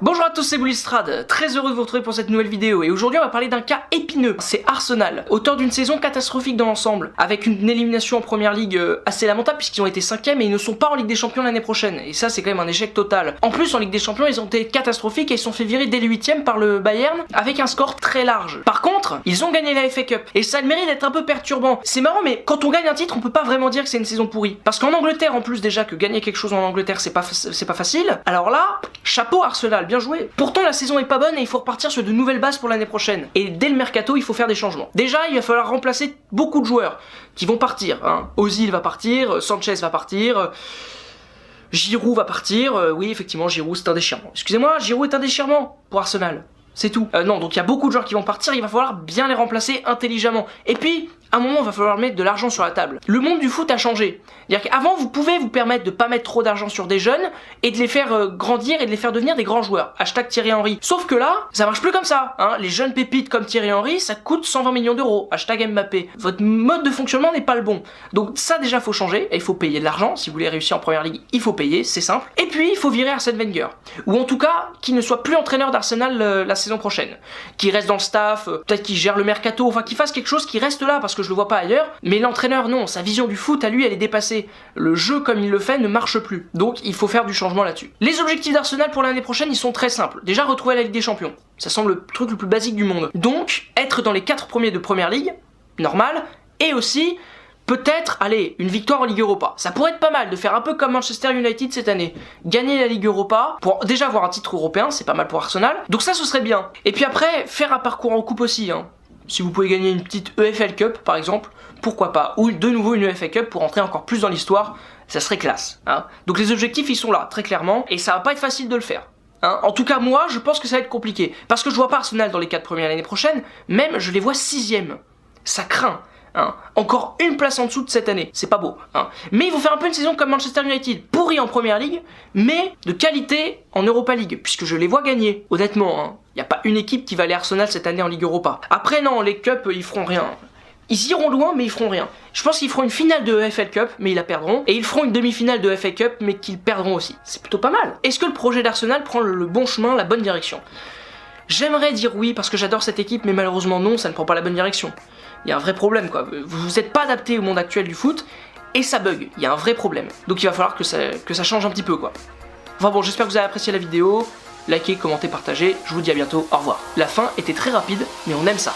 Bonjour à tous, c'est Bullistrad, très heureux de vous retrouver pour cette nouvelle vidéo et aujourd'hui on va parler d'un cas épineux, c'est Arsenal, auteur d'une saison catastrophique dans l'ensemble, avec une élimination en première ligue assez lamentable puisqu'ils ont été 5e et ils ne sont pas en Ligue des Champions l'année prochaine, et ça c'est quand même un échec total. En plus en Ligue des Champions ils ont été catastrophiques et ils se sont fait virer dès le 8e par le Bayern avec un score très large. Par contre, ils ont gagné la FA Cup et ça a le mérite d'être un peu perturbant. C'est marrant mais quand on gagne un titre on peut pas vraiment dire que c'est une saison pourrie, parce qu'en Angleterre en plus déjà que gagner quelque chose en Angleterre c'est pas facile, alors là, chapeau Arsenal, bien joué. Pourtant la saison est pas bonne et il faut repartir sur de nouvelles bases pour l'année prochaine. Et dès le mercato il faut faire des changements. Déjà il va falloir remplacer beaucoup de joueurs qui vont partir. Ozil va partir, Sanchez va partir, Giroud va partir. Oui effectivement Giroud c'est un déchirement. Excusez-moi, Giroud est un déchirement pour Arsenal. C'est tout. Non, donc il y a beaucoup de joueurs qui vont partir, il va falloir bien les remplacer intelligemment. Et puis, à un moment, il va falloir mettre de l'argent sur la table. Le monde du foot a changé. C'est-à-dire qu'avant, vous pouvez vous permettre de pas mettre trop d'argent sur des jeunes et de les faire grandir et de les faire devenir des grands joueurs. Hashtag Thierry Henry. Sauf que là, ça marche plus comme ça. Les jeunes pépites comme Thierry Henry, ça coûte 120 millions d'euros. Hashtag Mbappé. Votre mode de fonctionnement n'est pas le bon. Donc ça déjà, faut changer et il faut payer de l'argent. Si vous voulez réussir en première ligue, il faut payer, c'est simple. Et puis, il faut virer Arsène Wenger. Ou en tout cas, qu'il ne soit plus entraîneur d'Arsenal la saison prochaine. Qu'il reste dans le staff, peut-être qu'il gère le mercato, enfin qu'il fasse quelque chose qui reste là parce que je le vois pas ailleurs. Mais l'entraîneur non, sa vision du foot à lui elle est dépassée. Le jeu comme il le fait ne marche plus. Donc il faut faire du changement là-dessus. Les objectifs d'Arsenal pour l'année prochaine ils sont très simples. Déjà retrouver la Ligue des Champions. Ça semble le truc le plus basique du monde. Donc être dans les 4 premiers de première ligue, normal, et aussi peut-être, allez, une victoire en Ligue Europa. Ça pourrait être pas mal de faire un peu comme Manchester United cette année. Gagner la Ligue Europa, pour déjà avoir un titre européen, c'est pas mal pour Arsenal. Donc ça, ce serait bien. Et puis après, faire un parcours en coupe aussi. Si vous pouvez gagner une petite EFL Cup, par exemple, pourquoi pas. Ou de nouveau une UEFA Cup pour entrer encore plus dans l'histoire, ça serait classe. Donc les objectifs, ils sont là, très clairement. Et ça va pas être facile de le faire. En tout cas, moi, je pense que ça va être compliqué. Parce que je vois pas Arsenal dans les 4 premières l'année prochaine. Même, je les vois 6e. Ça craint. Encore une place en dessous de cette année, c'est pas beau. Mais ils vont faire un peu une saison comme Manchester United, pourri en première ligue, mais de qualité en Europa League, puisque je les vois gagner, honnêtement. Il n'y a pas une équipe qui va aller Arsenal cette année en Ligue Europa. Après non, les Cups, ils feront rien. Ils iront loin, mais ils feront rien. Je pense qu'ils feront une finale de EFL Cup, mais ils la perdront. Et ils feront une demi-finale de FA Cup, mais qu'ils perdront aussi. C'est plutôt pas mal. Est-ce que le projet d'Arsenal prend le bon chemin, la bonne direction? J'aimerais dire oui, parce que j'adore cette équipe, mais malheureusement non, ça ne prend pas la bonne direction. Il y a un vrai problème quoi, vous n'êtes pas adapté au monde actuel du foot, et ça bug, il y a un vrai problème. Donc il va falloir que ça change un petit peu quoi. Enfin bon, j'espère que vous avez apprécié la vidéo, likez, commentez, partagez, je vous dis à bientôt, au revoir. La fin était très rapide, mais on aime ça.